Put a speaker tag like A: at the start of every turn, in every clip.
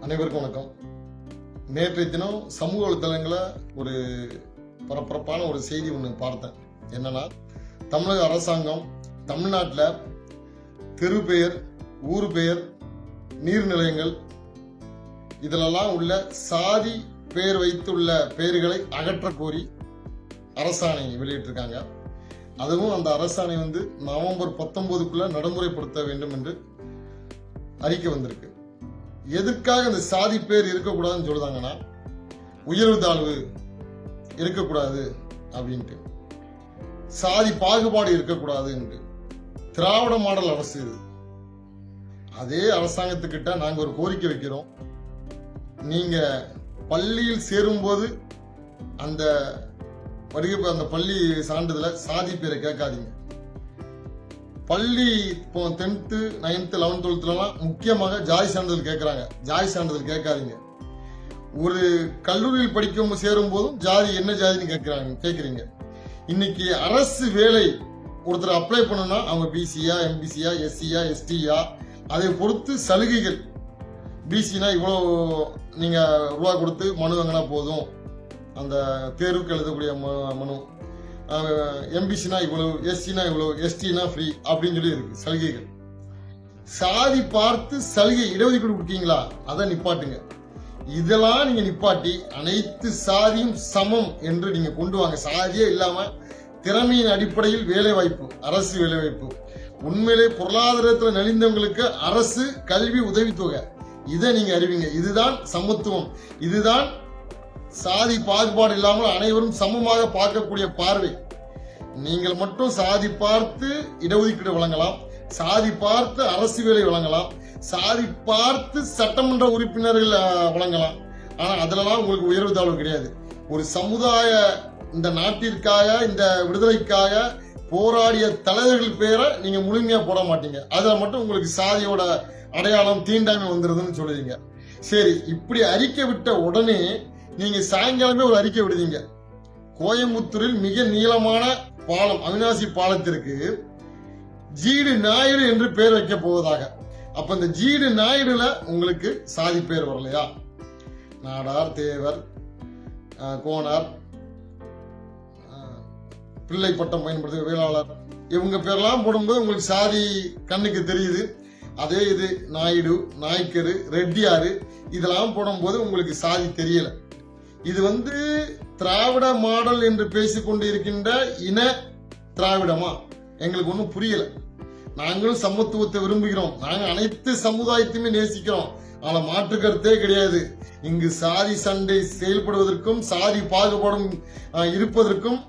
A: அனைவருக்கும் வணக்கம். நேற்றைய தினம் சமூக வலைத்தளங்களில் ஒரு பரபரப்பான ஒரு செய்தி ஒன்று பார்த்தேன். என்னன்னா, தமிழக அரசாங்கம் தமிழ்நாட்டில் தெரு பெயர், ஊர் பெயர், நீர்நிலையங்கள் இதிலெல்லாம் உள்ள சாதி பெயர் வைத்துள்ள பெயர்களை அகற்ற கோரி அரசாணை வெளியிட்டிருக்காங்க. அதுவும் அந்த அரசாணை நவம்பர் 19க்குள்ள நடைமுறைப்படுத்த வேண்டும் என்று அறிக்கை வந்திருக்கு. எதற்காக இந்த சாதி பேர் இருக்கக்கூடாதுன்னு சொல்றாங்கன்னா, உயர்வு தாழ்வு இருக்கக்கூடாது அப்படின்ட்டு, சாதி பாகுபாடு இருக்கக்கூடாது என்று. திராவிட மாடல் அரசு இது. அதே அரசாங்கத்துக்கிட்ட நாங்க ஒரு கோரிக்கை வைக்கிறோம். நீங்க பள்ளியில் சேரும்போது அந்த பள்ளி சான்றிதழ சாதி பேரை கேட்காதீங்க. பள்ளி 10th 9th 11th 12th முக்கியமாக ஜாதி சான்றிதழ் கேட்கறாங்க. ஜாதி சான்றிதழ் கேட்காதீங்க. ஒரு கல்லூரியில் படிக்கும் சேரும் போதும் ஜாதி என்ன ஜாதின்னு கேட்கறீங்க. இன்னைக்கு அரசு வேலை ஒருத்தர் அப்ளை பண்ணா அவங்க பிசியா, எம்பிசியா, எஸ்சியா, எஸ்டியா, அதை பொறுத்து சலுகைகள். பிசினா இவ்வளவு நீங்க ரூபா கொடுத்து மனு வாங்கினா போதும், அந்த தேர்வுக்கு எழுதக்கூடிய மனு. எம்பிசினா இவ்வளவு, எஸ்சினா இவ்வளவு, எஸ்டினா ஃப்ரீ அப்படின்னு சொல்லி இருக்கு சலுகைகள். சாதி பார்த்து சலுகை இடஒதுக்கீடு கொடுத்தீங்களா, அதை நிப்பாட்டுங்க. இதெல்லாம் நீங்க நிப்பாட்டி அனைத்து சாதியும் சமம் என்று நீங்க கொண்டு வாங்க. சாதியே இல்லாம திறமையின் அடிப்படையில் வேலை வாய்ப்பு, அரசு வேலை வாய்ப்பு. உண்மையிலே பொருளாதாரத்தில் நலிந்தவங்களுக்கு அரசு கல்வி உதவித்தொகை, இதை நீங்க அறிவிங்க. இதுதான் சமத்துவம். இதுதான் சாதி பாகுபாடு இல்லாமல் அனைவரும் சமமாக பார்க்கக்கூடிய பார்வை. நீங்கள் மட்டும் சாதி பார்த்து இடஒதுக்கீடு வழங்கலாம், சாதி பார்த்து அரசு வேலை வழங்கலாம், சாதி பார்த்து சட்டமன்ற உறுப்பினர்கள் வழங்கலாம். ஆனா அதுலலாம் உங்களுக்கு உயர்வு தாழ்வு கிடையாது. ஒரு சமுதாய, இந்த நாட்டிற்காக, இந்த விடுதலைக்காக போராடிய தலைவர்கள் பேரை நீங்க முழுமையா போட மாட்டீங்க. அதுல மட்டும் உங்களுக்கு சாதியோட அடையாளம், தீண்டாமை வந்துருதுன்னு சொல்லுவீங்க. சரி, இப்படி அறிக்கை விட்ட உடனே நீங்க சாயங்காலமே ஒரு அறிக்கை விடுவீங்க. கோயம்புத்தூரில் மிக நீளமான பாலம், அவினாசி பாலத்திற்கு ஜீடு நாயுடு என்று பெயர் வைக்க போவதாக. அப்ப இந்த ஜீடு நாயுடுல உங்களுக்கு சாதி பேர் வரலையா? நாடார், தேவர், கோனார், பிள்ளை பட்டம் பயன்படுத்த வேளாளர், இவங்க பேர்லாம் போடும்போது உங்களுக்கு சாதி கண்ணுக்கு தெரியுது. அதே இது நாயுடு, நாய்க்கரு, ரெட்டியாரு இதெல்லாம் போடும்போது உங்களுக்கு சாதி தெரியல. இது திராவிட மாடல் என்று பேசிக்கொண்டு இருக்கின்ற இன திராவிடமா? எங்களுக்கு ஒன்றும் புரியல. நாங்களும் சமத்துவத்தை விரும்புகிறோம், நாங்க அனைத்து சமுதாயத்தையுமே நேசிக்கிறோம். ஆனா மாற்று கருத்தே கிடையாது. இங்கு சாதி சண்டை செயல்படுவதற்கும் சாதி பாகுபாடும் இருப்பதற்கும்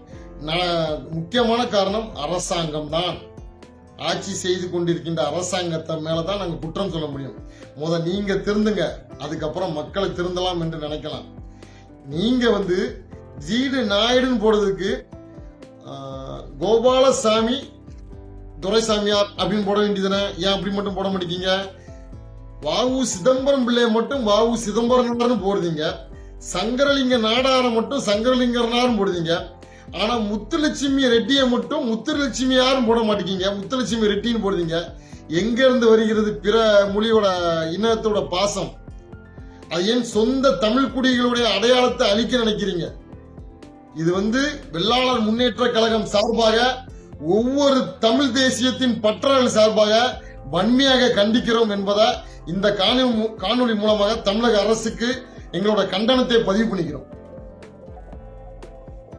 A: முக்கியமான காரணம் அரசாங்கம் தான். ஆட்சி செய்து கொண்டிருக்கின்ற அரசாங்கத்தை மேலதான் நாங்க குற்றம் சொல்ல முடியும். நீங்க திருந்துங்க, அதுக்கப்புறம் மக்களை திருந்தலாம் என்று நினைக்கலாம். நீங்க ஜீடு நாயுடுன்னு போடுறதுக்கு கோபாலசாமி துரைசாமியார் அப்படின்னு போட வேண்டியதுன, ஏன் அப்படி மட்டும் போட மாட்டீங்க? வாவு சிதம்பரம் பிள்ளைய மட்டும் வாவு சிதம்பரம் போடுறீங்க. சங்கரலிங்க நாடார மட்டும் சங்கரலிங்கனாரும் போடுறீங்க. ஆனா முத்துலட்சுமி ரெட்டியை மட்டும் முத்துலட்சுமி யாரும் போட மாட்டேங்க, முத்துலட்சுமி ரெட்டின்னு போடுறீங்க. எங்க இருந்து வருகிறது பிற மொழியோட இனத்தோட பாசம்? அது ஏன் சொந்த தமிழ் குடிகளுடைய அடையாளத்தை அழிக்க நினைக்கிறீங்க? இது வெள்ளாளர் முன்னேற்ற கழகம் சார்பாக, ஒவ்வொரு தமிழ் தேசியத்தின் பற்றாளர் சார்பாக வன்மையாக கண்டிக்கிறோம் என்பதை இந்த காணொலி மூலமாக தமிழக அரசுக்கு எங்களோட கண்டனத்தை பதிவு பண்ணிக்கிறோம்.